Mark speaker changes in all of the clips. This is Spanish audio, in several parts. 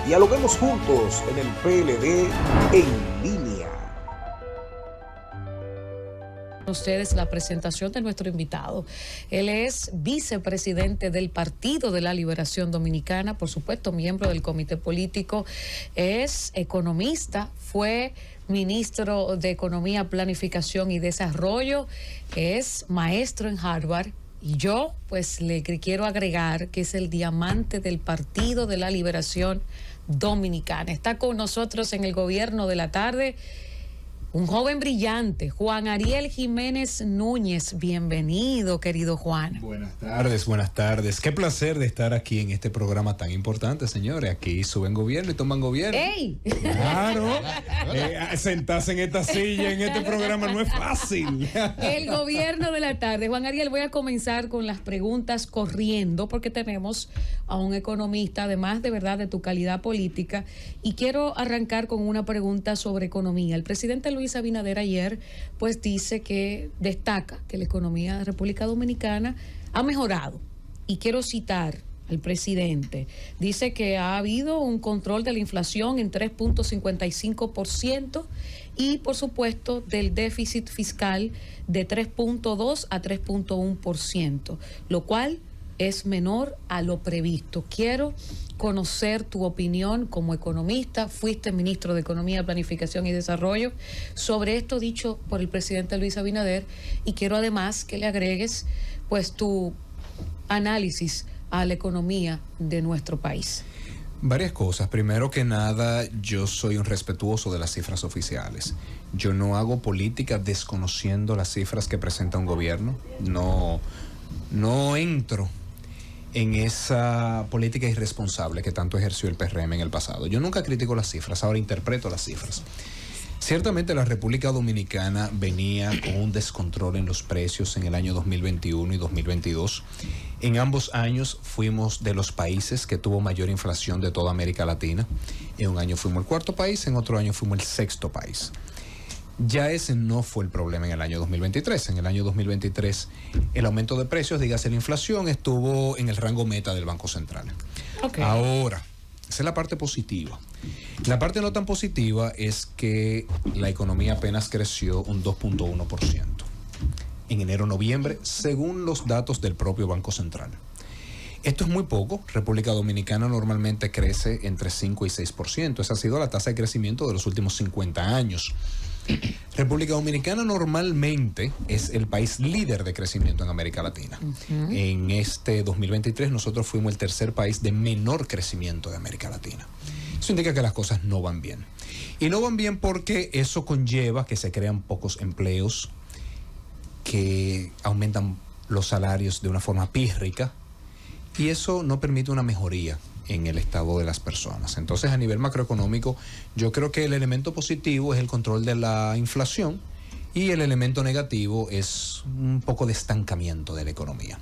Speaker 1: Dialoguemos juntos en el PLD en línea.
Speaker 2: Ustedes la presentación de nuestro invitado. Él es vicepresidente del Partido de la Liberación Dominicana, por supuesto, miembro del comité político, es economista, fue ministro de Economía, Planificación y Desarrollo, es maestro en Harvard. Y yo, pues, le quiero agregar que es el diamante del Partido de la Liberación Dominicana. Está con nosotros en el Gobierno de la Tarde un joven brillante, Juan Ariel Jiménez Núñez. Bienvenido, querido Juan.
Speaker 3: Buenas tardes, buenas tardes. Qué placer de estar aquí en este programa tan importante, señores. Aquí suben gobierno y toman gobierno.
Speaker 2: ¡Ey!
Speaker 3: Claro. Sentarse en esta silla, en este programa no es fácil.
Speaker 2: El Gobierno de la Tarde. Juan Ariel, voy a comenzar con las preguntas corriendo porque tenemos a un economista, además de verdad de tu calidad política, y quiero arrancar con una pregunta sobre economía. El presidente Luis Abinader ayer pues dice que destaca que la economía de República Dominicana ha mejorado, y quiero citar al presidente. Dice que ha habido un control de la inflación en 3.55% y por supuesto del déficit fiscal de 3.2 a 3.1%, lo cual es menor a lo previsto. Quiero conocer tu opinión como economista, fuiste ministro de Economía, Planificación y Desarrollo, sobre esto dicho por el presidente Luis Abinader, y quiero además que le agregues pues tu análisis a la economía de nuestro país.
Speaker 3: Varias cosas. Primero que nada, yo soy un respetuoso de las cifras oficiales. Yo no hago política desconociendo las cifras que presenta un gobierno. No entro en esa política irresponsable que tanto ejerció el PRM en el pasado. Yo nunca critico las cifras, ahora interpreto las cifras. Ciertamente la República Dominicana venía con un descontrol en los precios en el año 2021 y 2022. En ambos años fuimos de los países que tuvo mayor inflación de toda América Latina. En un año fuimos el cuarto país, en otro año fuimos el sexto país. Ya ese no fue el problema en el año 2023. En el año 2023 el aumento de precios, dígase la inflación, estuvo en el rango meta del Banco Central. Okay. Ahora, esa es la parte positiva. La parte no tan positiva es que la economía apenas creció un 2.1% en enero-noviembre, según los datos del propio Banco Central. Esto es muy poco. República Dominicana normalmente crece entre 5 y 6%. Esa ha sido la tasa de crecimiento de los últimos 50 años. República Dominicana normalmente es el país líder de crecimiento en América Latina. En este 2023 nosotros fuimos el tercer país de menor crecimiento de América Latina. Eso indica que las cosas no van bien. Y no van bien porque eso conlleva que se crean pocos empleos, que aumentan los salarios de una forma pírrica, y eso no permite una mejoría en el estado de las personas. Entonces, a nivel macroeconómico, yo creo que el elemento positivo es el control de la inflación y el elemento negativo es un poco de estancamiento de la economía.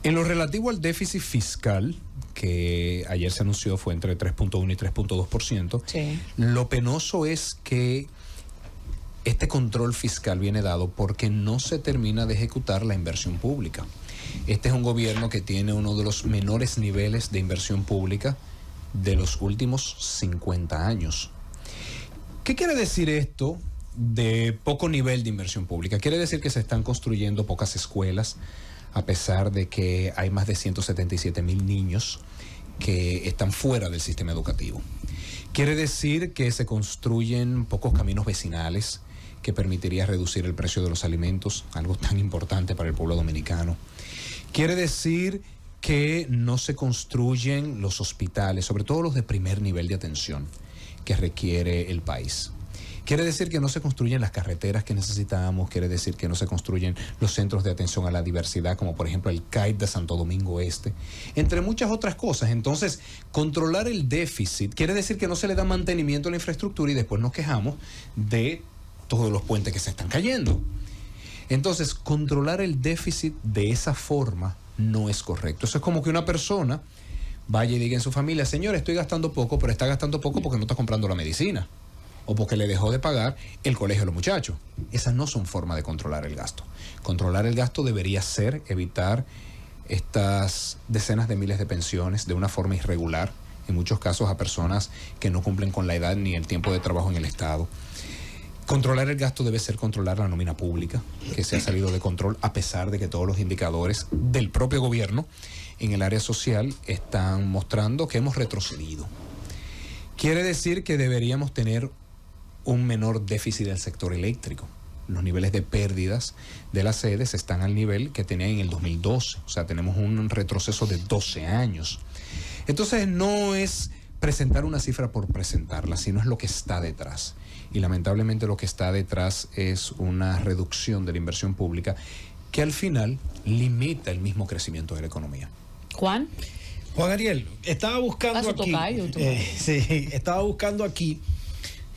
Speaker 3: En lo relativo al déficit fiscal, que ayer se anunció fue entre 3.1 y 3.2%, sí. Lo penoso es que este control fiscal viene dado porque no se termina de ejecutar la inversión pública. Este es un gobierno que tiene uno de los menores niveles de inversión pública de los últimos 50 años. ¿Qué quiere decir esto de poco nivel de inversión pública? Quiere decir que se están construyendo pocas escuelas, a pesar de que hay más de 177,000 niños que están fuera del sistema educativo. Quiere decir que se construyen pocos caminos vecinales, que permitiría reducir el precio de los alimentos, algo tan importante para el pueblo dominicano. Quiere decir que no se construyen los hospitales, sobre todo los de primer nivel de atención que requiere el país. Quiere decir que no se construyen las carreteras que necesitamos, quiere decir que no se construyen los centros de atención a la diversidad, como por ejemplo el CAID de Santo Domingo Este, entre muchas otras cosas. Entonces, controlar el déficit quiere decir que no se le da mantenimiento a la infraestructura y después nos quejamos de todos los puentes que se están cayendo. Entonces, controlar el déficit de esa forma no es correcto. Eso es como que una persona vaya y diga en su familia: señor, estoy gastando poco, pero está gastando poco porque no está comprando la medicina o porque le dejó de pagar el colegio a los muchachos. Esas no son formas de controlar el gasto. Controlar el gasto debería ser evitar estas decenas de miles de pensiones de una forma irregular en muchos casos a personas que no cumplen con la edad ni el tiempo de trabajo en el Estado. Controlar el gasto debe ser controlar la nómina pública, que se ha salido de control a pesar de que todos los indicadores del propio gobierno en el área social están mostrando que hemos retrocedido. Quiere decir que deberíamos tener un menor déficit del sector eléctrico. Los niveles de pérdidas de las sedes están al nivel que tenían en el 2012, o sea, tenemos un retroceso de 12 años. Entonces no es presentar una cifra por presentarla, sino es lo que está detrás. Y lamentablemente lo que está detrás es una reducción de la inversión pública que al final limita el mismo crecimiento de la economía.
Speaker 2: Juan
Speaker 4: Ariel, estaba buscando aquí. Estaba buscando aquí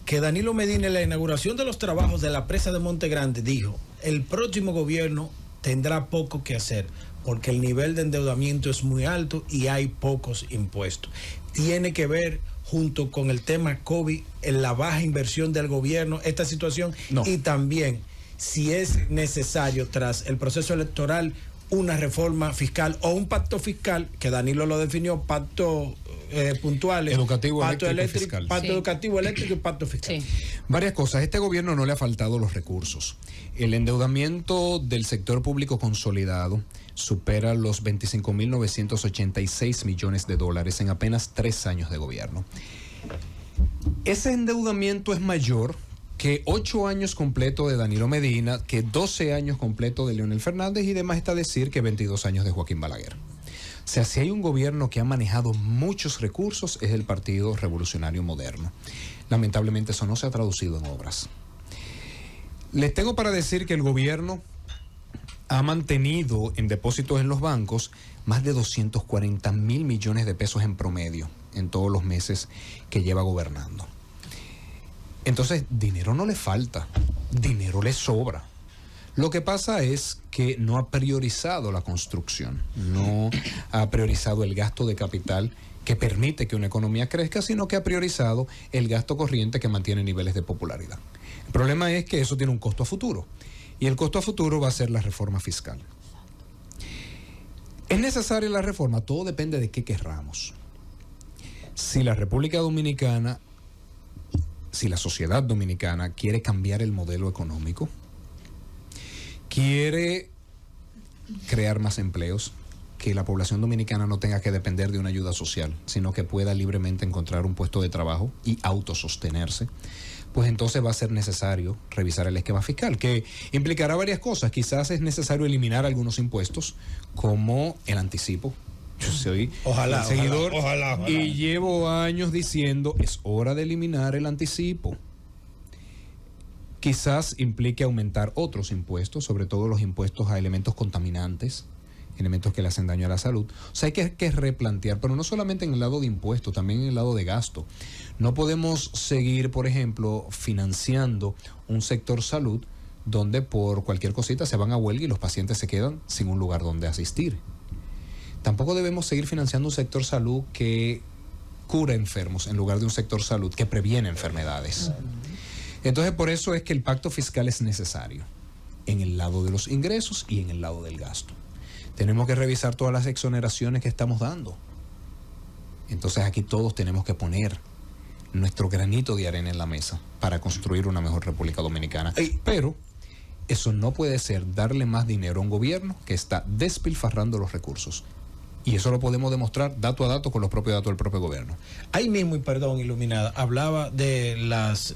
Speaker 4: que Danilo Medina en la inauguración de los trabajos de la presa de Monte Grande dijo: el próximo gobierno tendrá poco que hacer porque el nivel de endeudamiento es muy alto y hay pocos impuestos. Tiene que ver junto con el tema COVID, en la baja inversión del gobierno, esta situación,
Speaker 3: no.
Speaker 4: Y también si es necesario tras el proceso electoral una reforma fiscal o un pacto fiscal, que Danilo lo definió, pacto puntuales,
Speaker 3: educativo,
Speaker 4: pacto
Speaker 3: eléctrico y fiscal.
Speaker 4: pacto educativo, eléctrico y pacto fiscal.
Speaker 2: Sí.
Speaker 3: Varias cosas. A este gobierno no le ha faltado los recursos. El endeudamiento del sector público consolidado supera los 25.986 millones de dólares en apenas 3 años de gobierno. Ese endeudamiento es mayor que 8 años completos de Danilo Medina, que 12 años completos de Leonel Fernández y demás está decir que 22 años de Joaquín Balaguer. O sea, si hay un gobierno que ha manejado muchos recursos es el Partido Revolucionario Moderno. Lamentablemente eso no se ha traducido en obras. Les tengo para decir que el gobierno ha mantenido en depósitos en los bancos más de 240.000 millones de pesos en promedio en todos los meses que lleva gobernando. Entonces, dinero no le falta, dinero le sobra. Lo que pasa es que no ha priorizado la construcción, no ha priorizado el gasto de capital que permite que una economía crezca, sino que ha priorizado el gasto corriente que mantiene niveles de popularidad. El problema es que eso tiene un costo a futuro, y el costo a futuro va a ser la reforma fiscal. ¿Es necesaria la reforma? Todo depende de qué querramos. Si la República Dominicana, si la sociedad dominicana quiere cambiar el modelo económico, quiere crear más empleos, que la población dominicana no tenga que depender de una ayuda social, sino que pueda libremente encontrar un puesto de trabajo y autosostenerse, pues entonces va a ser necesario revisar el esquema fiscal, que implicará varias cosas. Quizás es necesario eliminar algunos impuestos, como el anticipo. Yo soy seguidor ojalá. Y llevo años diciendo, es hora de eliminar el anticipo. Quizás implique aumentar otros impuestos, sobre todo los impuestos a elementos contaminantes, elementos que le hacen daño a la salud. O sea, hay que replantear, pero no solamente en el lado de impuestos, también en el lado de gasto. No podemos seguir, por ejemplo, financiando un sector salud donde por cualquier cosita se van a huelga y los pacientes se quedan sin un lugar donde asistir. Tampoco debemos seguir financiando un sector salud que cura enfermos en lugar de un sector salud que previene enfermedades. Entonces, por eso es que el pacto fiscal es necesario en el lado de los ingresos y en el lado del gasto. Tenemos que revisar todas las exoneraciones que estamos dando. Entonces aquí todos tenemos que poner nuestro granito de arena en la mesa para construir una mejor República Dominicana. Pero eso no puede ser darle más dinero a un gobierno que está despilfarrando los recursos. Y eso lo podemos demostrar dato a dato con los propios datos del propio gobierno.
Speaker 4: Ahí mismo, y perdón, Iluminada, hablaba de las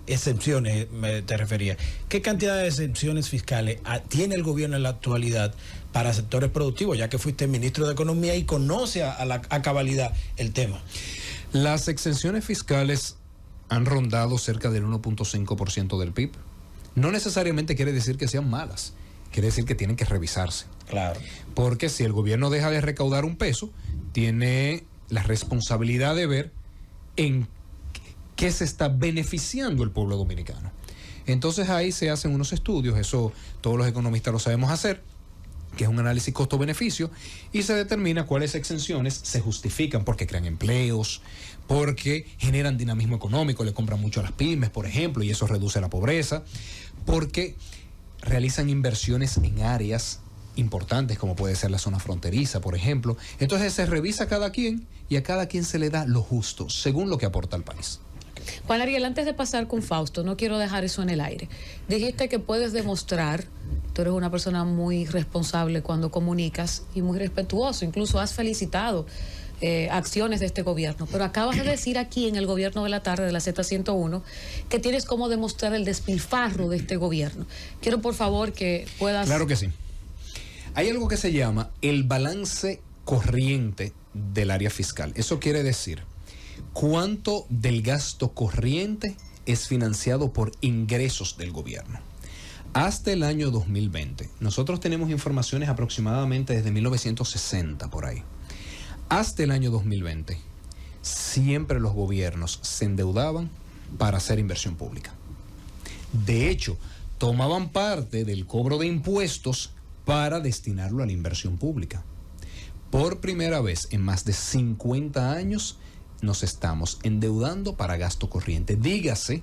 Speaker 4: exenciones, te refería. ¿Qué cantidad de exenciones fiscales tiene el gobierno en la actualidad para sectores productivos, ya que fuiste ministro de Economía y conoce a cabalidad el tema?
Speaker 3: Las exenciones fiscales han rondado cerca del 1.5% del PIB. No necesariamente quiere decir que sean malas, quiere decir que tienen que revisarse.
Speaker 4: Claro.
Speaker 3: Porque si el gobierno deja de recaudar un peso, tiene la responsabilidad de ver en qué se está beneficiando el pueblo dominicano. Entonces ahí se hacen unos estudios, eso todos los economistas lo sabemos hacer, que es un análisis costo-beneficio, y se determina cuáles exenciones se justifican porque crean empleos, porque generan dinamismo económico, le compran mucho a las pymes, por ejemplo, y eso reduce la pobreza, porque realizan inversiones en áreas importantes, como puede ser la zona fronteriza, por ejemplo. Entonces se revisa a cada quien y a cada quien se le da lo justo, según lo que aporta al país.
Speaker 2: Juan Ariel, antes de pasar con Fausto, no quiero dejar eso en el aire. Dijiste que puedes demostrar, tú eres una persona muy responsable cuando comunicas y muy respetuoso, incluso has felicitado acciones de este gobierno, pero acabas de decir aquí en el Gobierno de la Tarde de la Z101 que tienes cómo demostrar el despilfarro de este gobierno. Quiero por favor que puedas...
Speaker 3: Claro que sí. Hay algo que se llama el balance corriente del área fiscal. Eso quiere decir cuánto del gasto corriente es financiado por ingresos del gobierno. Hasta el año 2020, nosotros tenemos informaciones aproximadamente desde 1960 por ahí. Hasta el año 2020, siempre los gobiernos se endeudaban para hacer inversión pública. De hecho, tomaban parte del cobro de impuestos para destinarlo a la inversión pública. Por primera vez en más de 50 años nos estamos endeudando para gasto corriente. Dígase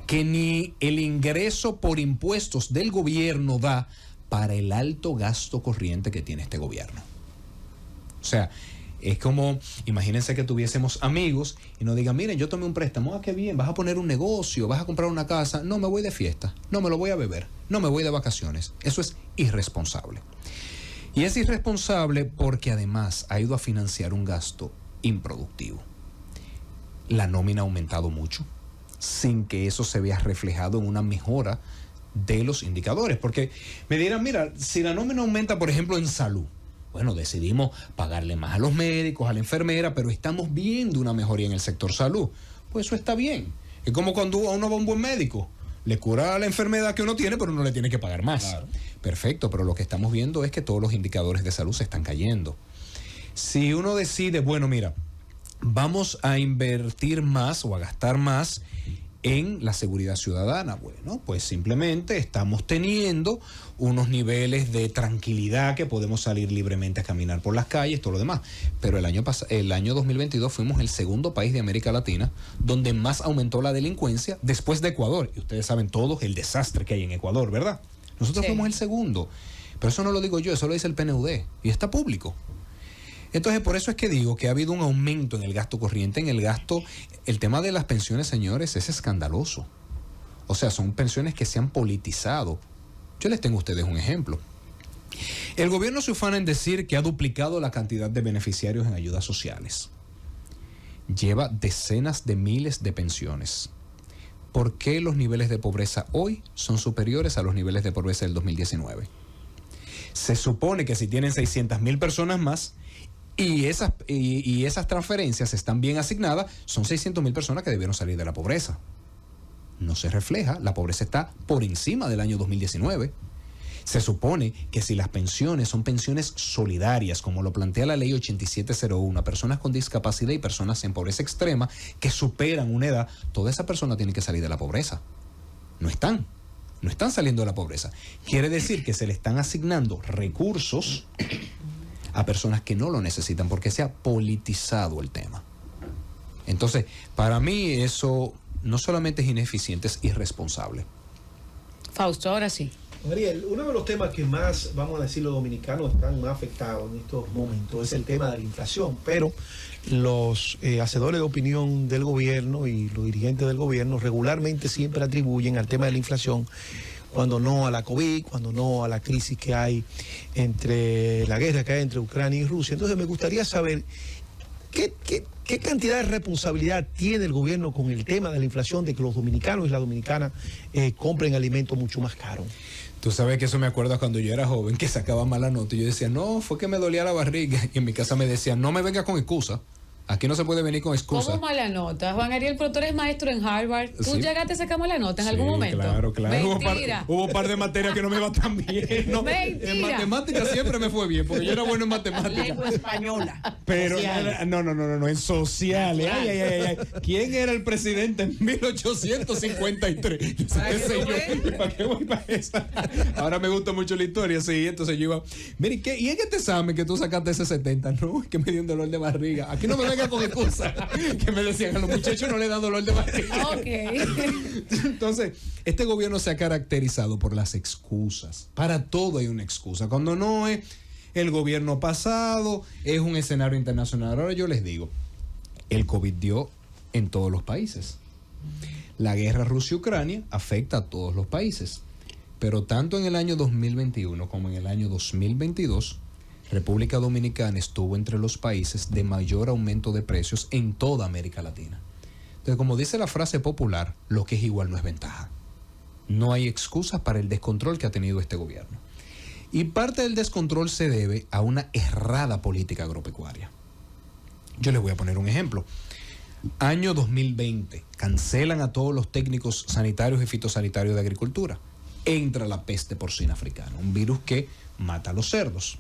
Speaker 3: que ni el ingreso por impuestos del gobierno da para el alto gasto corriente que tiene este gobierno. O sea, es como, imagínense que tuviésemos amigos y nos digan, miren, yo tomé un préstamo, qué bien, vas a poner un negocio, vas a comprar una casa, no, me voy de fiesta, no, me lo voy a beber, no, me voy de vacaciones. Eso es irresponsable. Y es irresponsable porque además ha ido a financiar un gasto improductivo. La nómina ha aumentado mucho, sin que eso se vea reflejado en una mejora de los indicadores. Porque me dirán, mira, si la nómina aumenta, por ejemplo, en salud, bueno, decidimos pagarle más a los médicos, a la enfermera, pero estamos viendo una mejoría en el sector salud. Pues eso está bien. Es como cuando a uno va a un buen médico, le cura la enfermedad que uno tiene, pero no le tiene que pagar más. Claro. Perfecto, pero lo que estamos viendo es que todos los indicadores de salud se están cayendo. Si uno decide, bueno, mira, vamos a invertir más o a gastar más en la seguridad ciudadana, bueno, pues simplemente estamos teniendo unos niveles de tranquilidad que podemos salir libremente a caminar por las calles, todo lo demás. Pero el año 2022 fuimos el segundo país de América Latina donde más aumentó la delincuencia después de Ecuador. Y ustedes saben todos el desastre que hay en Ecuador, ¿verdad? Nosotros fuimos el segundo. Pero eso no lo digo yo, eso lo dice el PNUD y está público. Entonces, por eso es que digo que ha habido un aumento en el gasto corriente, en el gasto. El tema de las pensiones, señores, es escandaloso. O sea, son pensiones que se han politizado. Yo les tengo a ustedes un ejemplo. El gobierno se ufana en decir que ha duplicado la cantidad de beneficiarios en ayudas sociales. Lleva decenas de miles de pensiones. ¿Por qué los niveles de pobreza hoy son superiores a los niveles de pobreza del 2019? Se supone que si tienen 600,000 personas más, y esas transferencias están bien asignadas, son 600,000 personas que debieron salir de la pobreza. No se refleja, la pobreza está por encima del año 2019. Se supone que si las pensiones son pensiones solidarias, como lo plantea la ley 8701, personas con discapacidad y personas en pobreza extrema que superan una edad, toda esa persona tiene que salir de la pobreza. No están saliendo de la pobreza. Quiere decir que se le están asignando recursos a personas que no lo necesitan porque se ha politizado el tema. Entonces, para mí eso no solamente es ineficiente, es irresponsable.
Speaker 2: Fausto, ahora sí.
Speaker 5: Ariel, uno de los temas que más, vamos a decir, los dominicanos están más afectados en estos momentos es el tema de la inflación, pero los hacedores de opinión del gobierno y los dirigentes del gobierno regularmente siempre atribuyen al tema de la inflación, cuando no a la COVID, cuando no a la crisis que hay entre la guerra que hay entre Ucrania y Rusia. Entonces me gustaría saber qué cantidad de responsabilidad tiene el gobierno con el tema de la inflación, de que los dominicanos y las dominicanas compren alimentos mucho más caros.
Speaker 3: Tú sabes que eso me acuerda cuando yo era joven, que sacaba mala nota y yo decía, no, fue que me dolía la barriga. Y en mi casa me decían, no me vengas con excusa. Aquí no se puede venir con excusas.
Speaker 2: ¿Cómo mala nota? Juan Ariel, pero tú eres maestro en Harvard. ¿Tú llegaste a sacar mala nota en algún momento?
Speaker 3: Claro.
Speaker 2: Mentira.
Speaker 3: Hubo un par de materias que no me iban tan bien. No,
Speaker 2: mentira.
Speaker 3: En matemáticas siempre me fue bien, porque yo era bueno en matemáticas.
Speaker 6: Lengua española.
Speaker 3: Pero no, en sociales. Ay. ¿Quién era el presidente en 1853? ¿Para qué voy para esa? Ahora me gusta mucho la historia, sí. Entonces yo iba, mire, ¿y en este examen que tú sacaste ese 70? No, que me dio un dolor de barriga. Aquí no me venga venga con excusa. Que me decían, a los muchachos no le da dolor de barriga.
Speaker 2: Ok.
Speaker 3: Entonces, este gobierno se ha caracterizado por las excusas. Para todo hay una excusa. Cuando no es el gobierno pasado, es un escenario internacional. Ahora yo les digo, el COVID dio en todos los países. La guerra Rusia-Ucrania afecta a todos los países. Pero tanto en el año 2021 como en el año 2022, República Dominicana estuvo entre los países de mayor aumento de precios en toda América Latina. Entonces, como dice la frase popular, lo que es igual no es ventaja. No hay excusas para el descontrol que ha tenido este gobierno. Y parte del descontrol se debe a una errada política agropecuaria. Yo les voy a poner un ejemplo. Año 2020, cancelan a todos los técnicos sanitarios y fitosanitarios de agricultura. Entra la peste porcina africana, un virus que mata a los cerdos.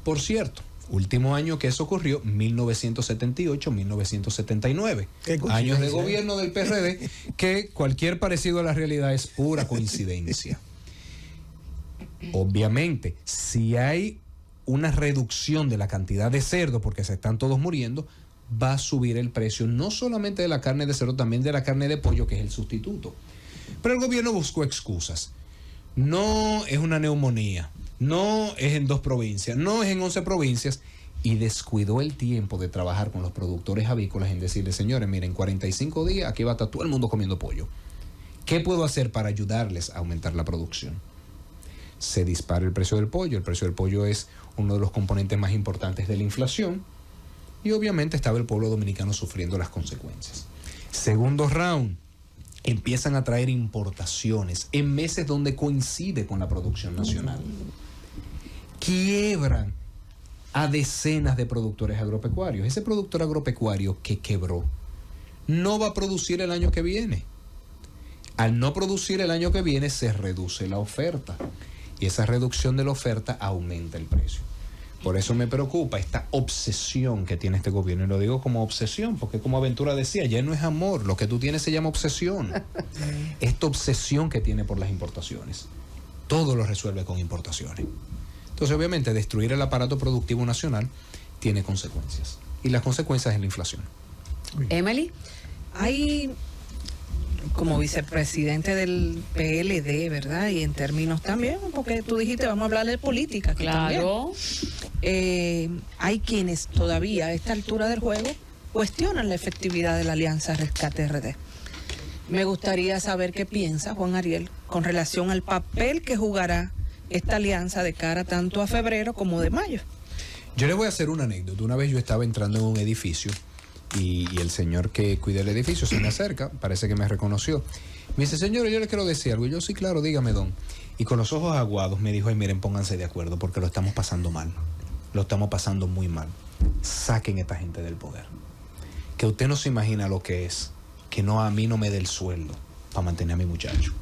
Speaker 3: Por cierto, último año que eso ocurrió, 1978-1979. Años de gobierno del PRD, que cualquier parecido a la realidad es pura coincidencia. Obviamente, si hay una reducción de la cantidad de cerdo porque se están todos muriendo, va a subir el precio no solamente de la carne de cerdo, también de la carne de pollo, que es el sustituto. Pero el gobierno buscó excusas. No es una neumonía, no es en 2 provincias, no es en 11 provincias, y descuidó el tiempo de trabajar con los productores avícolas en decirles, señores, miren, 45 días, aquí va a estar todo el mundo comiendo pollo. ¿Qué puedo hacer para ayudarles a aumentar la producción? Se dispara el precio del pollo. El precio del pollo es uno de los componentes más importantes de la inflación, y obviamente estaba el pueblo dominicano sufriendo las consecuencias. Segundo round, empiezan a traer importaciones en meses donde coincide con la producción nacional. Quiebran a decenas de productores agropecuarios. Ese productor agropecuario que quebró no va a producir el año que viene. Al no producir el año que viene, se reduce la oferta, y esa reducción de la oferta aumenta el precio. Por eso me preocupa esta obsesión que tiene este gobierno, y lo digo como obsesión, porque como Aventura decía, ya no es amor, lo que tú tienes se llama obsesión. Esta obsesión que tiene por las importaciones, todo lo resuelve con importaciones. Entonces, obviamente, destruir el aparato productivo nacional tiene consecuencias, y las consecuencias es la inflación.
Speaker 2: Emily,
Speaker 6: hay como vicepresidente del PLD, ¿verdad? Y en términos también, porque tú dijiste, vamos a hablar de política.
Speaker 2: claro.
Speaker 6: Hay quienes todavía a esta altura del juego cuestionan la efectividad de la Alianza Rescate RD. Me gustaría saber qué piensa Juan Ariel con relación al papel que jugará esta alianza de cara tanto a febrero como de mayo.
Speaker 3: Yo les voy a hacer una anécdota. Una vez yo estaba entrando en un edificio y el señor que cuida el edificio se me acerca, parece que me reconoció. Me dice, señor, yo le quiero decir algo. Y yo, sí, claro, dígame, don. Y con los ojos aguados me dijo, ay, miren, pónganse de acuerdo porque lo estamos pasando mal. Lo estamos pasando muy mal. Saquen a esta gente del poder. Que usted no se imagina lo que es que no, a mí no me dé el sueldo para mantener a mi muchacho.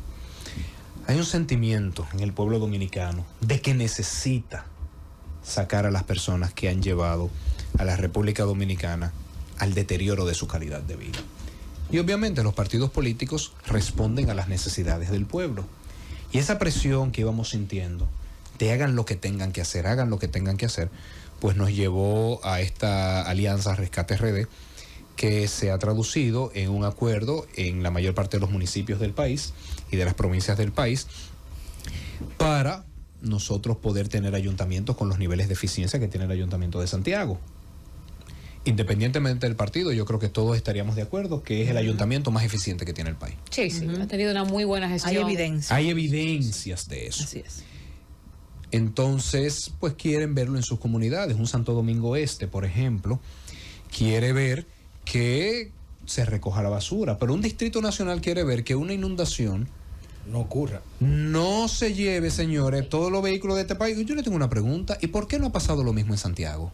Speaker 3: Hay un sentimiento en el pueblo dominicano de que necesita sacar a las personas que han llevado a la República Dominicana al deterioro de su calidad de vida. Y obviamente los partidos políticos responden a las necesidades del pueblo. Y esa presión que íbamos sintiendo de hagan lo que tengan que hacer, pues nos llevó a esta alianza Rescate RD, que se ha traducido en un acuerdo en la mayor parte de los municipios del país y de las provincias del país para nosotros poder tener ayuntamientos con los niveles de eficiencia que tiene el Ayuntamiento de Santiago. Independientemente del partido, yo creo que todos estaríamos de acuerdo que es el ayuntamiento más eficiente que tiene el país.
Speaker 2: Sí, ha tenido una muy buena gestión.
Speaker 6: Hay
Speaker 3: evidencias de eso.
Speaker 6: Así es.
Speaker 3: Entonces, pues quieren verlo en sus comunidades. Un Santo Domingo Este, por ejemplo, quiere ver que se recoja la basura, pero un Distrito Nacional quiere ver que una inundación
Speaker 4: no ocurra.
Speaker 3: No se lleve, señores, todos los vehículos de este país. Yo le tengo una pregunta, ¿y por qué no ha pasado lo mismo en Santiago?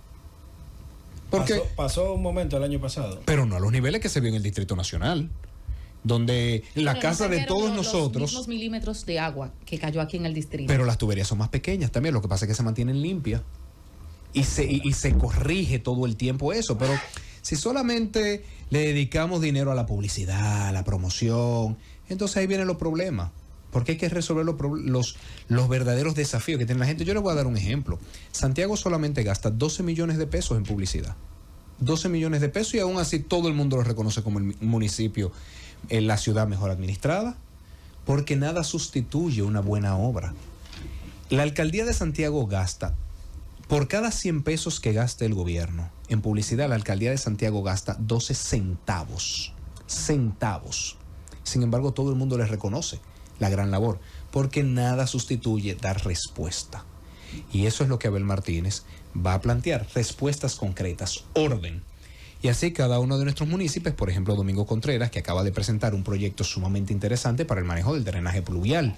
Speaker 3: Porque
Speaker 4: pasó un momento el año pasado.
Speaker 3: Pero no a los niveles que se vio en el Distrito Nacional, donde la casa de todos nosotros...
Speaker 2: Los mismos milímetros de agua que cayó aquí en el distrito.
Speaker 3: Pero las tuberías son más pequeñas también, lo que pasa es que se mantienen limpias. Y se corrige todo el tiempo eso, pero si solamente le dedicamos dinero a la publicidad, a la promoción, entonces ahí vienen los problemas. Porque hay que resolver los verdaderos desafíos que tiene la gente. Yo les voy a dar un ejemplo. Santiago solamente gasta 12 millones de pesos en publicidad. 12 millones de pesos y aún así todo el mundo lo reconoce como el municipio, la ciudad mejor administrada, porque nada sustituye una buena obra. La alcaldía de Santiago gasta, por cada 100 pesos que gasta el gobierno en publicidad, la alcaldía de Santiago gasta 12 centavos. Sin embargo, todo el mundo les reconoce la gran labor, porque nada sustituye dar respuesta. Y eso es lo que Abel Martínez va a plantear, respuestas concretas, orden. Y así cada uno de nuestros municipios, por ejemplo Domingo Contreras, que acaba de presentar un proyecto sumamente interesante para el manejo del drenaje pluvial.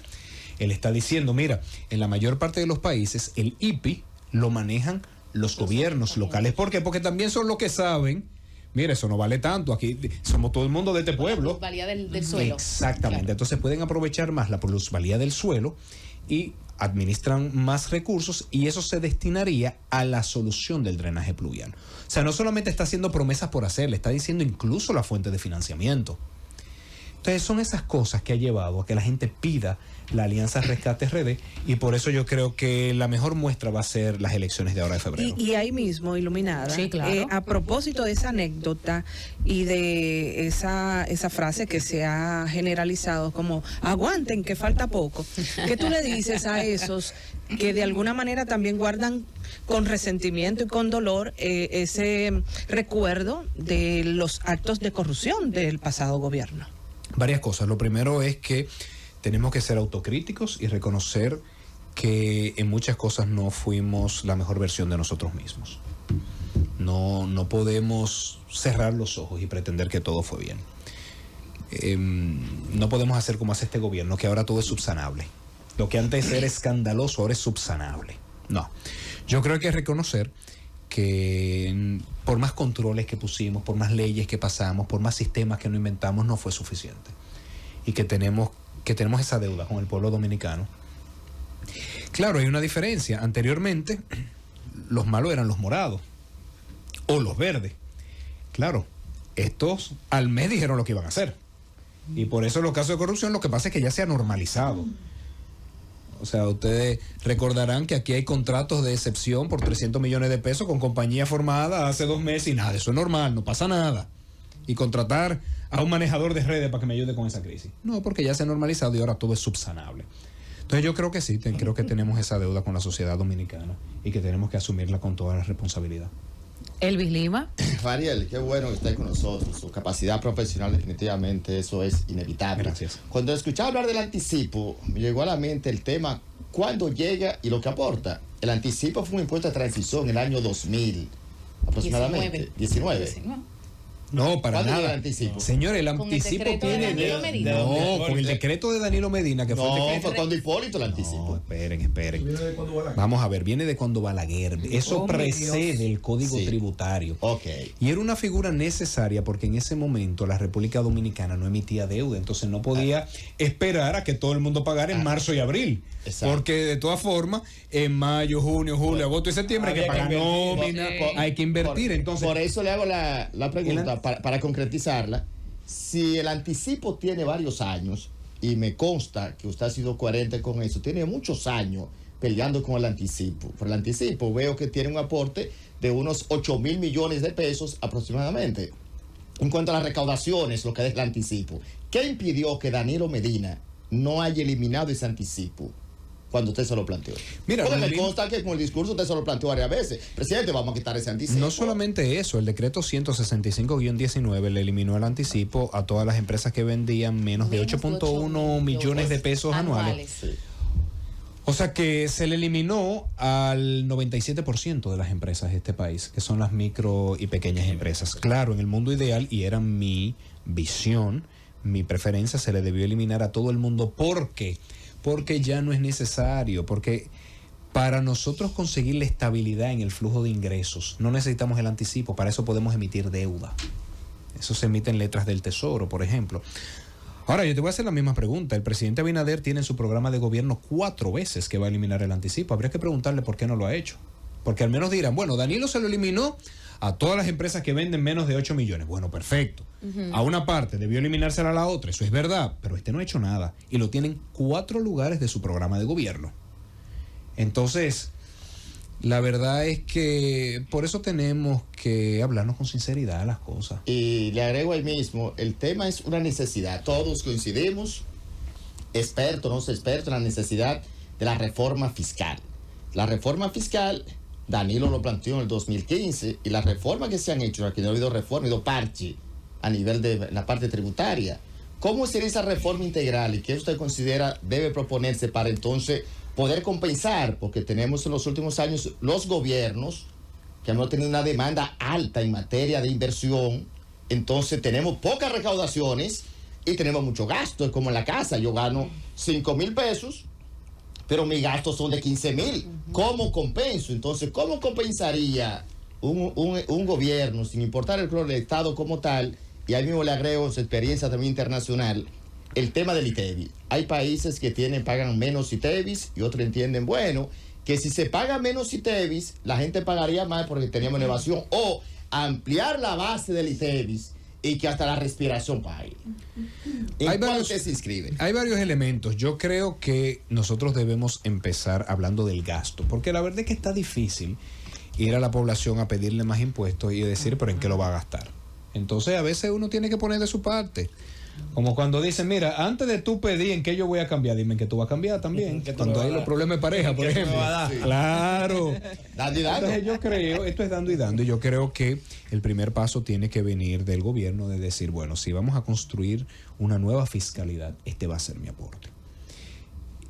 Speaker 3: Él está diciendo, mira, en la mayor parte de los países el IPI lo manejan los gobiernos locales. ¿Por qué? Porque también son los que saben, mira, eso no vale tanto, aquí somos todo el mundo de este pueblo.
Speaker 2: La plusvalía del suelo.
Speaker 3: Exactamente, claro. Entonces pueden aprovechar más la plusvalía del suelo y administran más recursos, y eso se destinaría a la solución del drenaje pluvial. O sea, no solamente está haciendo promesas por hacer, le está diciendo incluso la fuente de financiamiento. Entonces son esas cosas que ha llevado a que la gente pida la Alianza Rescate RD, y por eso yo creo que la mejor muestra va a ser las elecciones de ahora de febrero.
Speaker 6: Y ahí mismo, Iluminada,
Speaker 2: sí, claro.
Speaker 6: A propósito de esa anécdota y de esa frase que se ha generalizado como aguanten que falta poco, ¿qué tú le dices a esos que de alguna manera también guardan con resentimiento y con dolor ese recuerdo de los actos de corrupción del pasado gobierno?
Speaker 3: Varias cosas. Lo primero es que tenemos que ser autocríticos y reconocer que en muchas cosas no fuimos la mejor versión de nosotros mismos. No podemos cerrar los ojos y pretender que todo fue bien. No podemos hacer como hace este gobierno, que ahora todo es subsanable. Lo que antes era escandaloso ahora es subsanable. No. Yo creo que hay que reconocer que por más controles que pusimos, por más leyes que pasamos, por más sistemas que no inventamos, no fue suficiente. Y que tenemos esa deuda con el pueblo dominicano. Claro, hay una diferencia. Anteriormente, los malos eran los morados o los verdes. Claro, estos al mes dijeron lo que iban a hacer. Y por eso en los casos de corrupción lo que pasa es que ya se ha normalizado. O sea, ustedes recordarán que aquí hay contratos de excepción por 300 millones de pesos con compañía formada hace 2 meses y nada, eso es normal, no pasa nada. Y contratar a un manejador de redes para que me ayude con esa crisis. No, porque ya se ha normalizado y ahora todo es subsanable. Entonces yo creo que sí, creo que tenemos esa deuda con la sociedad dominicana y que tenemos que asumirla con toda la responsabilidad.
Speaker 2: Elvis Lima.
Speaker 7: Fariel, qué bueno que esté con nosotros. Su capacidad profesional, definitivamente, eso es inevitable.
Speaker 3: Gracias.
Speaker 7: Cuando escuchaba hablar del anticipo, me llegó a la mente el tema cuándo llega y lo que aporta. El anticipo fue un impuesto de transición en el año 2000, aproximadamente. 19.
Speaker 3: No, para nada.
Speaker 7: El anticipo?
Speaker 3: Señor, el anticipo tiene con el decreto de Danilo Medina, que
Speaker 7: fue cuando Hipólito el anticipo.
Speaker 3: No, esperen. Vamos a ver, viene de cuando Balaguer. Eso precede el Código Tributario.
Speaker 7: Okay.
Speaker 3: Y era una figura necesaria porque en ese momento la República Dominicana no emitía deuda, entonces no podía esperar a que todo el mundo pagara en marzo y abril. Exacto. Porque de todas formas, en mayo, junio, julio, agosto y septiembre hay que pagar nómina, hay que invertir. Entonces,
Speaker 7: por eso le hago la pregunta. Para concretizarla, si el anticipo tiene varios años, y me consta que usted ha sido coherente con eso, tiene muchos años peleando con el anticipo. Por el anticipo veo que tiene un aporte de unos 8,000 millones de pesos aproximadamente. En cuanto a las recaudaciones, lo que es el anticipo, ¿qué impidió que Danilo Medina no haya eliminado ese anticipo cuando usted se lo planteó?
Speaker 3: Mira,
Speaker 7: porque me consta que con el discurso usted se lo planteó varias veces. Presidente, vamos a quitar ese anticipo.
Speaker 3: No solamente eso, el decreto 165-19 le eliminó el anticipo a todas las empresas que vendían menos de 8.1 millones de pesos anuales.
Speaker 7: Sí.
Speaker 3: O sea que se le eliminó al 97% de las empresas de este país, que son las micro y pequeñas empresas. Claro, en el mundo ideal, y era mi visión, mi preferencia, se le debió eliminar a todo el mundo. ¿Por qué? Porque ya no es necesario, porque para nosotros conseguir la estabilidad en el flujo de ingresos no necesitamos el anticipo, para eso podemos emitir deuda. Eso se emite en letras del Tesoro, por ejemplo. Ahora, yo te voy a hacer la misma pregunta. El presidente Abinader tiene en su programa de gobierno 4 veces que va a eliminar el anticipo. Habría que preguntarle por qué no lo ha hecho. Porque al menos dirán, bueno, Danilo se lo eliminó a todas las empresas que venden menos de 8 millones. Bueno, perfecto. A una parte debió eliminársela a la otra, eso es verdad, pero este no ha hecho nada. Y lo tienen 4 lugares de su programa de gobierno. Entonces, La verdad es que por eso tenemos que hablarnos con sinceridad las cosas.
Speaker 7: Y le agrego ahí mismo, el tema es una necesidad. Todos coincidimos, expertos, no expertos, en la necesidad de la reforma fiscal. La reforma fiscal, Danilo lo planteó en el 2015, y las reformas que se han hecho, aquí no ha habido reforma, ha habido parche a nivel de la parte tributaria. ¿Cómo sería esa reforma integral y qué usted considera debe proponerse para entonces poder compensar? Porque tenemos en los últimos años los gobiernos que hemos tenido una demanda alta en materia de inversión, entonces tenemos pocas recaudaciones y tenemos mucho gasto. Es como en la casa, yo gano 5,000 pesos, pero mis gastos son de 15,000. ¿Cómo compenso? Entonces, ¿cómo compensaría un gobierno, sin importar el color del Estado como tal? Y ahí mismo le agrego su experiencia también internacional, el tema del ITEVIS. Hay países que pagan menos ITEVIS y otros entienden, bueno, que si se paga menos ITEVIS, la gente pagaría más porque teníamos evasión, o ampliar la base del ITEVIS y que hasta la respiración pague. ¿En cuál usted se inscribe?
Speaker 3: Hay varios elementos. Yo creo que nosotros debemos empezar hablando del gasto, porque la verdad es que está difícil ir a la población a pedirle más impuestos y decir, pero ¿en qué lo va a gastar? Entonces a veces uno tiene que poner de su parte. Como cuando dicen, mira, antes de tú pedir en qué yo voy a cambiar, dime en qué tú vas a cambiar también. Cuando hay los problemas de pareja, por ejemplo. Sí. Claro.
Speaker 7: Dando y dando.
Speaker 3: Entonces yo creo, esto es dando y dando, y yo creo que el primer paso tiene que venir del gobierno, de decir, bueno, si vamos a construir una nueva fiscalidad, este va a ser mi aporte.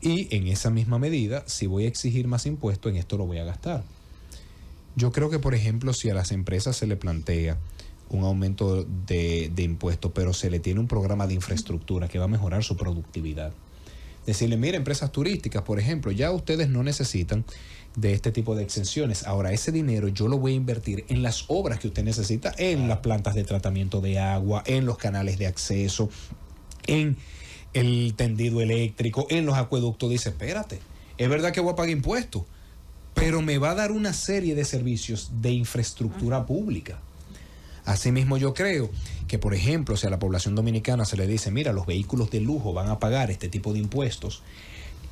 Speaker 3: Y en esa misma medida, si voy a exigir más impuestos, en esto lo voy a gastar. Yo creo que, por ejemplo, si a las empresas se le plantea un aumento de impuestos, pero se le tiene un programa de infraestructura que va a mejorar su productividad. Decirle, mira, empresas turísticas, por ejemplo, ya ustedes no necesitan de este tipo de exenciones. Ahora, ese dinero yo lo voy a invertir en las obras que usted necesita, en las plantas de tratamiento de agua, en los canales de acceso, en el tendido eléctrico, en los acueductos. Dice, espérate, es verdad que voy a pagar impuestos, pero me va a dar una serie de servicios de infraestructura pública. Asimismo, yo creo que, por ejemplo, si a la población dominicana se le dice, mira, los vehículos de lujo van a pagar este tipo de impuestos,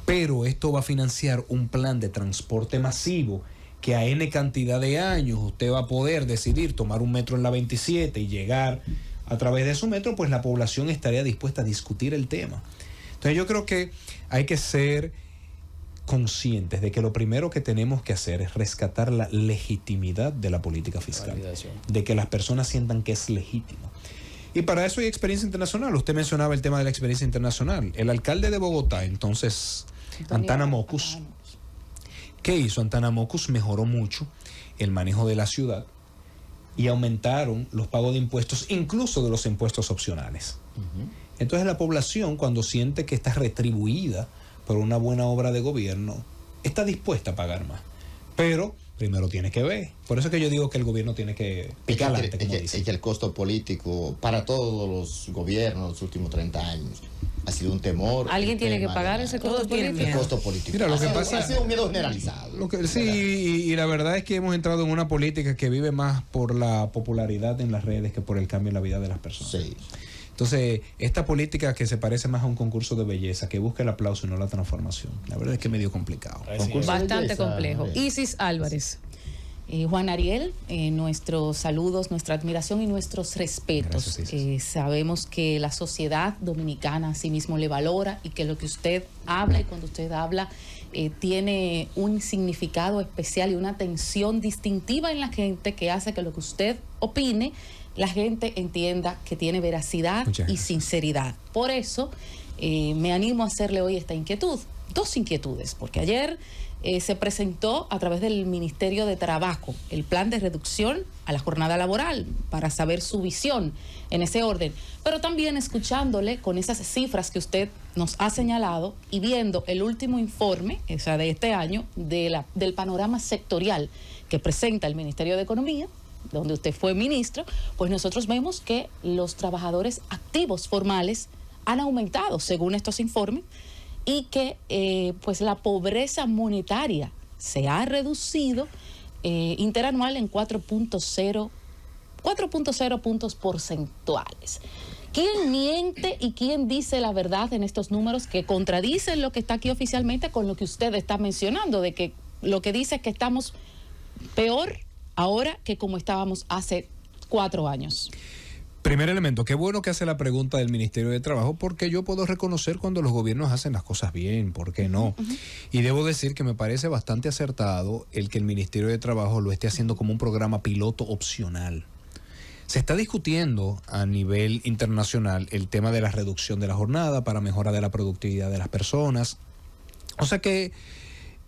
Speaker 3: pero esto va a financiar un plan de transporte masivo que a N cantidad de años usted va a poder decidir tomar un metro en la 27 y llegar a través de su metro, pues la población estaría dispuesta a discutir el tema. Entonces yo creo que hay que ser conscientes de que lo primero que tenemos que hacer es rescatar la legitimidad de la política fiscal, de que las personas sientan que es legítimo. Y para eso hay experiencia internacional. Usted mencionaba el tema de la experiencia internacional. El alcalde de Bogotá, entonces, Antana Mocus, ¿qué hizo? Antana Mocus mejoró mucho el manejo de la ciudad y aumentaron los pagos de impuestos, incluso de los impuestos opcionales. Entonces la población, cuando siente que está retribuida por una buena obra de gobierno, está dispuesta a pagar más. Pero primero tiene que ver. Por eso es que yo digo que el gobierno tiene que picar adelante, como dicen.
Speaker 7: Es que el costo político para todos los gobiernos de los últimos 30 años ha sido un temor.
Speaker 2: ¿Alguien tiene que pagar ese costo político?
Speaker 7: El costo político.
Speaker 3: Mira, lo que pasa,
Speaker 7: ha sido un miedo generalizado.
Speaker 3: Sí, y la verdad es que hemos entrado en una política que vive más por la popularidad en las redes que por el cambio en la vida de las personas.
Speaker 7: Sí.
Speaker 3: Entonces, esta política que se parece más a un concurso de belleza, que busca el aplauso y no la transformación, la verdad es que es medio complicado.
Speaker 2: Bastante complejo. Isis Álvarez.
Speaker 8: Juan Ariel, nuestros saludos, nuestra admiración y nuestros respetos. Sabemos que la sociedad dominicana a sí mismo le valora y que lo que usted habla y cuando usted habla tiene un significado especial y una atención distintiva en la gente que hace que lo que usted opine la gente entienda que tiene veracidad y sinceridad. Por eso me animo a hacerle hoy esta inquietud. Dos inquietudes, porque ayer se presentó a través del Ministerio de Trabajo el plan de reducción a la jornada laboral para saber su visión en ese orden, pero también escuchándole con esas cifras que usted nos ha señalado y viendo el último informe, o sea, de este año, del panorama sectorial que presenta el Ministerio de Economía, donde usted fue ministro, pues nosotros vemos que los trabajadores activos formales han aumentado según estos informes y que pues la pobreza monetaria se ha reducido interanual en 4.0 puntos porcentuales. ¿Quién miente y quién dice la verdad en estos números que contradicen lo que está aquí oficialmente con lo que usted está mencionando, de que Lo que dice es que estamos peor ahora que como estábamos hace 4 años.
Speaker 3: Primer elemento, qué bueno que hace la pregunta del Ministerio de Trabajo, porque yo puedo reconocer cuando los gobiernos hacen las cosas bien, ¿por qué no? Y debo decir que me parece bastante acertado el que el Ministerio de Trabajo lo esté haciendo como un programa piloto opcional. Se está discutiendo a nivel internacional el tema de la reducción de la jornada para mejora de la productividad de las personas. O sea que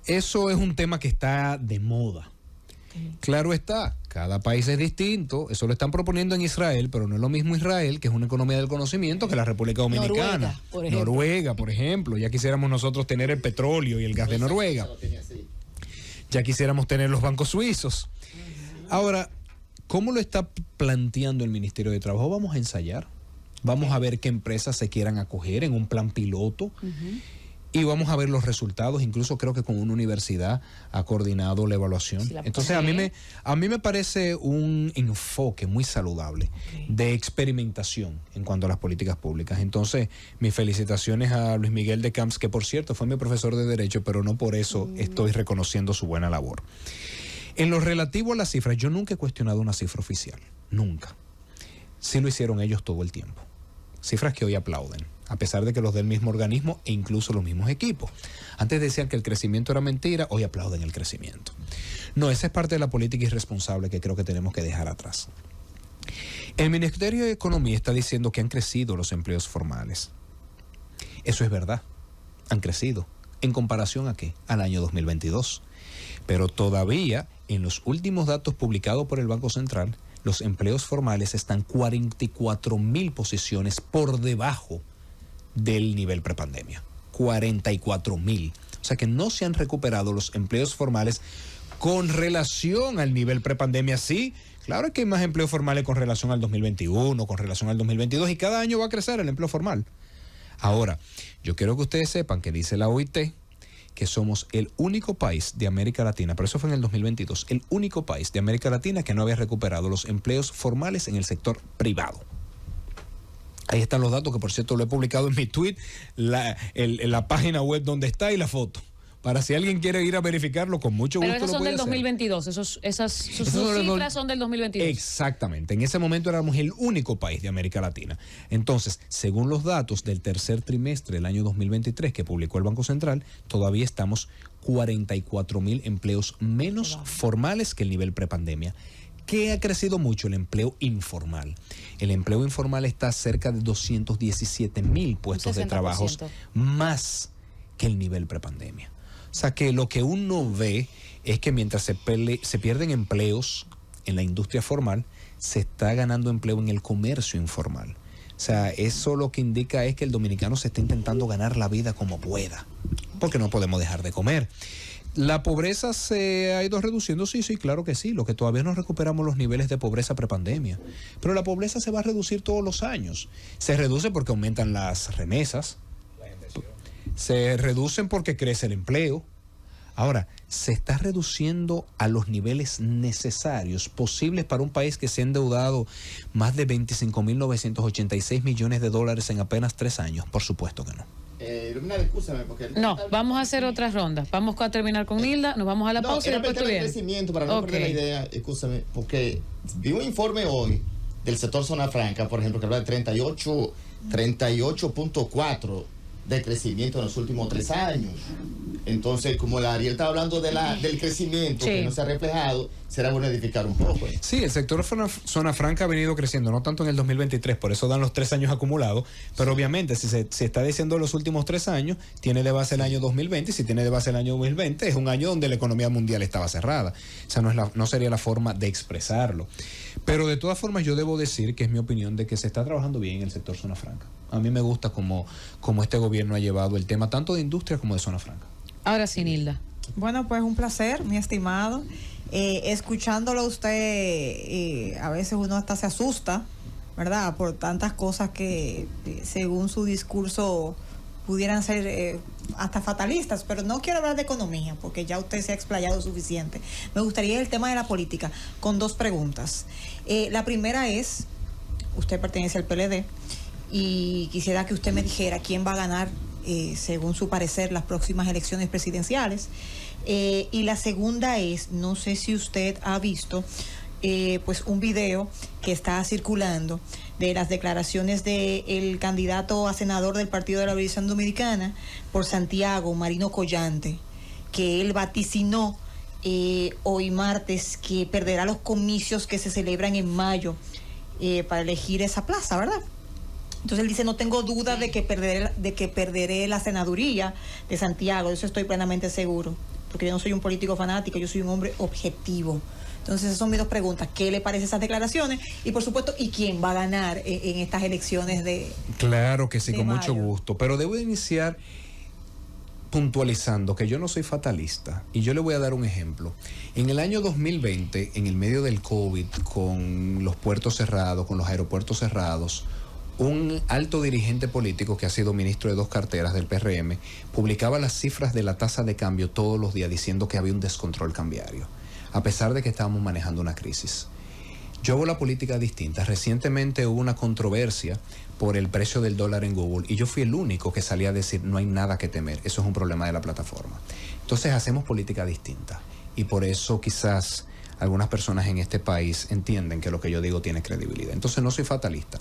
Speaker 3: eso es un tema que está de moda. Claro está, cada país es distinto, eso lo están proponiendo en Israel, pero no es lo mismo Israel, que es una economía del conocimiento, que la República Dominicana. Noruega, por ejemplo. Ya quisiéramos nosotros tener el petróleo y el gas de Noruega. Ya quisiéramos tener los bancos suizos. Ahora, ¿cómo lo está planteando el Ministerio de Trabajo? Vamos a ensayar, vamos a ver qué empresas se quieran acoger en un plan piloto. Y vamos a ver los resultados, incluso creo que con una universidad ha coordinado la evaluación. Sí, entonces a mí me parece un enfoque muy saludable de experimentación en cuanto a las políticas públicas. Entonces, mis felicitaciones a Luis Miguel de Camps, que por cierto fue mi profesor de Derecho, pero no por eso estoy reconociendo su buena labor. En lo relativo a las cifras, yo nunca he cuestionado una cifra oficial, nunca. Sí lo hicieron ellos todo el tiempo. Cifras que hoy aplauden, a pesar de que los del mismo organismo e incluso los mismos equipos. Antes decían que el crecimiento era mentira, hoy aplauden el crecimiento. No, esa es parte de la política irresponsable que creo que tenemos que dejar atrás. El Ministerio de Economía está diciendo que han crecido los empleos formales. Eso es verdad, han crecido. ¿En comparación a qué? Al año 2022. Pero todavía, en los últimos datos publicados por el Banco Central, los empleos formales están 44,000 posiciones por debajo del nivel prepandemia. 44,000. O sea que no se han recuperado los empleos formales con relación al nivel prepandemia. Sí, claro que hay más empleos formales con relación al 2021, con relación al 2022, y cada año va a crecer el empleo formal. Ahora, yo quiero que ustedes sepan que dice la OIT que somos el único país de América Latina, pero eso fue en el 2022, el único país de América Latina que no había recuperado los empleos formales en el sector privado. Ahí están los datos, que por cierto lo he publicado en mi tweet, la página web donde está y la foto. Para si alguien quiere ir a verificarlo, con mucho gusto.
Speaker 2: Pero esos son del 2022, sus cifras son del 2022.
Speaker 3: Exactamente, en ese momento éramos el único país de América Latina. Entonces, según los datos del tercer trimestre del año 2023 que publicó el Banco Central, todavía estamos 44,000 empleos menos formales que el nivel prepandemia. ¿Qué ha crecido mucho? El empleo informal. El empleo informal está cerca de 217,000 puestos de trabajo más que el nivel prepandemia. O sea que lo que uno ve es que mientras se pierden empleos en la industria formal, se está ganando empleo en el comercio informal. O sea, eso lo que indica es que el dominicano se está intentando ganar la vida como pueda, porque no podemos dejar de comer. ¿La pobreza se ha ido reduciendo? Sí, claro que sí. Lo que todavía no recuperamos los niveles de pobreza prepandemia. Pero la pobreza se va a reducir todos los años. Se reduce porque aumentan las remesas. Se reducen porque crece el empleo. Ahora, se está reduciendo a los niveles necesarios, posibles para un país que se ha endeudado más de 25.986 millones de dólares en apenas 3 años. Por supuesto que no.
Speaker 2: No, vamos a hacer otra ronda. Vamos a terminar con Nilda, nos vamos a la pausa y después tú vienes.
Speaker 7: Crecimiento, para no perder la idea, escúchame, porque vi un informe hoy del sector Zona Franca, por ejemplo, que habla de 38.4 de crecimiento en los últimos 3 años. Entonces, como la Ariel estaba hablando del crecimiento que no se ha reflejado, será bueno edificar un poco.
Speaker 3: Sí, el sector Zona Franca ha venido creciendo, no tanto en el 2023, por eso dan los 3 años acumulados, pero obviamente si se está diciendo los últimos 3 años, tiene de base el año 2020, y si tiene de base el año 2020, es un año donde la economía mundial estaba cerrada. O sea, no sería la forma de expresarlo. Pero de todas formas, yo debo decir que es mi opinión de que se está trabajando bien en el sector Zona Franca. A mí me gusta como este gobierno ha llevado el tema tanto de industria como de Zona Franca.
Speaker 2: Ahora sí, Nilda.
Speaker 9: Bueno, pues un placer, mi estimado. Escuchándolo a usted, a veces uno hasta se asusta, ¿verdad? Por tantas cosas que, según su discurso, pudieran ser hasta fatalistas, pero no quiero hablar de economía, porque ya usted se ha explayado suficiente. Me gustaría el tema de la política, con 2 preguntas. La primera es, usted pertenece al PLD, y quisiera que usted me dijera quién va a ganar según su parecer, las próximas elecciones presidenciales. Y la segunda es, no sé si usted ha visto pues un video que está circulando de las declaraciones del candidato a senador del Partido de la Liberación Dominicana por Santiago, Marino Collante, que él vaticinó hoy martes que perderá los comicios que se celebran en mayo para elegir esa plaza, ¿verdad? Entonces él dice, no tengo duda de que perderé la senaduría de Santiago, de eso estoy plenamente seguro, porque yo no soy un político fanático, yo soy un hombre objetivo. Entonces esas son mis dos preguntas. ¿Qué le parece esas declaraciones? Y por supuesto, ¿y quién va a ganar en estas elecciones de
Speaker 3: Claro que sí, con
Speaker 9: mayo?
Speaker 3: mucho gusto. Pero debo iniciar puntualizando que yo no soy fatalista. Y yo le voy a dar un ejemplo. En el año 2020, en el medio del COVID, con los puertos cerrados, con los aeropuertos cerrados, un alto dirigente político que ha sido ministro de 2 carteras del PRM publicaba las cifras de la tasa de cambio todos los días diciendo que había un descontrol cambiario, a pesar de que estábamos manejando una crisis. Yo hago la política distinta. Recientemente hubo una controversia por el precio del dólar en Google y yo fui el único que salía a decir no hay nada que temer, eso es un problema de la plataforma. Entonces hacemos política distinta y por eso quizás algunas personas en este país entienden que lo que yo digo tiene credibilidad. Entonces no soy fatalista.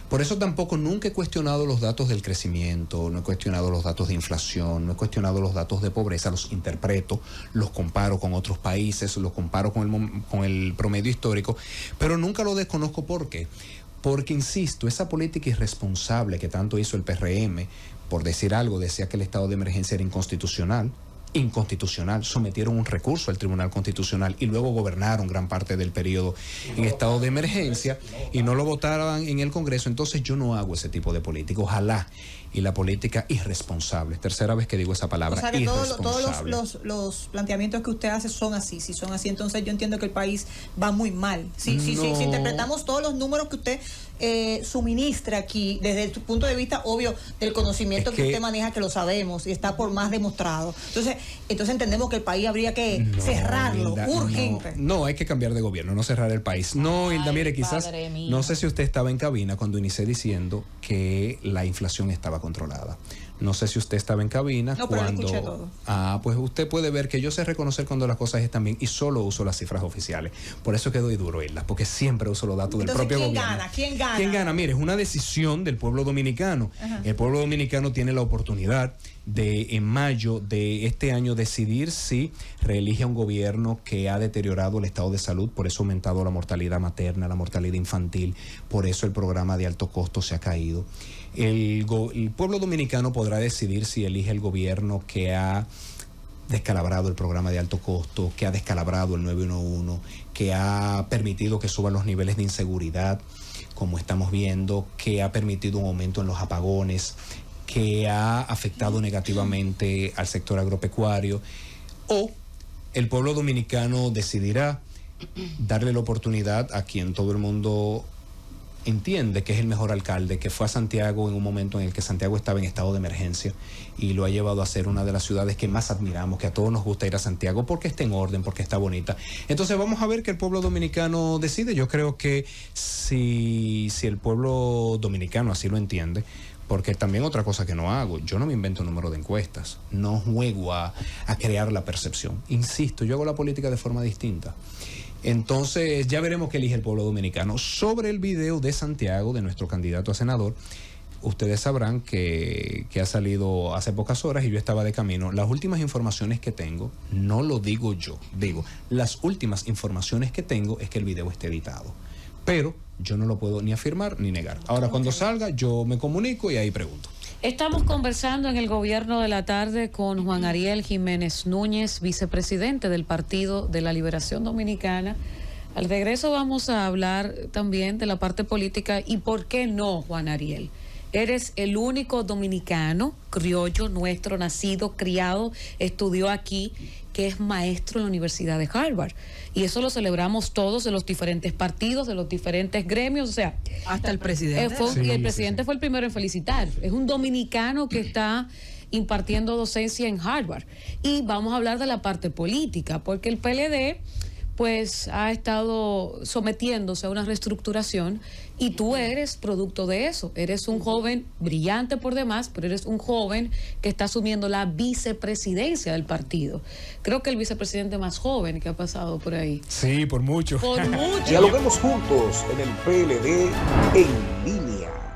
Speaker 3: Por eso tampoco nunca he cuestionado los datos del crecimiento, no he cuestionado los datos de inflación, no he cuestionado los datos de pobreza, los interpreto, los comparo con otros países, los comparo con el promedio histórico, pero nunca lo desconozco. ¿Por qué? Porque, insisto, esa política irresponsable que tanto hizo el PRM, por decir algo, decía que el estado de emergencia era inconstitucional, sometieron un recurso al Tribunal Constitucional y luego gobernaron gran parte del periodo en estado de emergencia y no lo votaban en el Congreso. Entonces yo no hago ese tipo de política, ojalá. Y la política irresponsable, tercera vez que digo esa palabra,
Speaker 9: o sea, que
Speaker 3: irresponsable.
Speaker 9: todos los planteamientos que usted hace son así. Si son así, entonces yo entiendo que el país va muy mal. Si interpretamos todos los números que usted suministra aquí, desde el punto de vista obvio del conocimiento que usted maneja, que lo sabemos y está por más demostrado. Entonces entendemos que el país habría que cerrarlo,
Speaker 3: Hilda,
Speaker 9: urgente.
Speaker 3: No, hay que cambiar de gobierno, no cerrar el país. No, Hilda, mire, quizás, no sé si usted estaba en cabina cuando inicié diciendo que la inflación estaba controlada. No sé si usted estaba en cabina
Speaker 9: no, pero escuché todo.
Speaker 3: Pues usted puede ver que yo sé reconocer cuando las cosas están bien y solo uso las cifras oficiales. Por eso que doy duro, Isla, porque siempre uso los datos del propio gobierno.
Speaker 9: ¿Quién gana?
Speaker 3: ¿Quién gana? Mire, es una decisión del pueblo dominicano. Ajá. El pueblo dominicano tiene la oportunidad de, en mayo de este año, decidir si reelige a un gobierno que ha deteriorado el estado de salud, por eso ha aumentado la mortalidad materna, la mortalidad infantil, por eso el programa de alto costo se ha caído. El pueblo dominicano podrá decidir si elige el gobierno que ha descalabrado el programa de alto costo, que ha descalabrado el 911, que ha permitido que suban los niveles de inseguridad, como estamos viendo, que ha permitido un aumento en los apagones, que ha afectado negativamente al sector agropecuario, o el pueblo dominicano decidirá darle la oportunidad a quien todo el mundo entiende que es el mejor alcalde, que fue a Santiago en un momento en el que Santiago estaba en estado de emergencia y lo ha llevado a ser una de las ciudades que más admiramos, que a todos nos gusta ir a Santiago porque está en orden, porque está bonita. Entonces vamos a ver que el pueblo dominicano decide. Yo creo que si el pueblo dominicano así lo entiende, porque también otra cosa que no hago, yo no me invento un número de encuestas, no juego a crear la percepción. Insisto, yo hago la política de forma distinta. Entonces ya veremos qué elige el pueblo dominicano. Sobre el video de Santiago, de nuestro candidato a senador, ustedes sabrán que ha salido hace pocas horas y yo estaba de camino. Las últimas informaciones que tengo, no lo digo yo, digo, las últimas informaciones que tengo es que el video está editado. Pero yo no lo puedo ni afirmar ni negar. Ahora, cuando salga, yo me comunico y ahí pregunto.
Speaker 2: Estamos conversando en el Gobierno de la Tarde con Juan Ariel Jiménez Núñez, vicepresidente del Partido de la Liberación Dominicana. Al regreso vamos a hablar también de la parte política y por qué no, Juan Ariel. Eres el único dominicano, criollo nuestro, nacido, criado, estudió aquí, que es maestro en la Universidad de Harvard. Y eso lo celebramos todos de los diferentes partidos, de los diferentes gremios, o sea...
Speaker 6: Hasta el presidente.
Speaker 2: Y el presidente fue el primero en felicitar. Es un dominicano que está impartiendo docencia en Harvard. Y vamos a hablar de la parte política, porque el PLD pues ha estado sometiéndose a una reestructuración y tú eres producto de eso. Eres un joven brillante por demás, pero eres un joven que está asumiendo la vicepresidencia del partido. Creo que el vicepresidente más joven que ha pasado por ahí.
Speaker 3: Sí, por mucho.
Speaker 2: Por mucho.
Speaker 1: Dialoguemos juntos en el PLD en línea.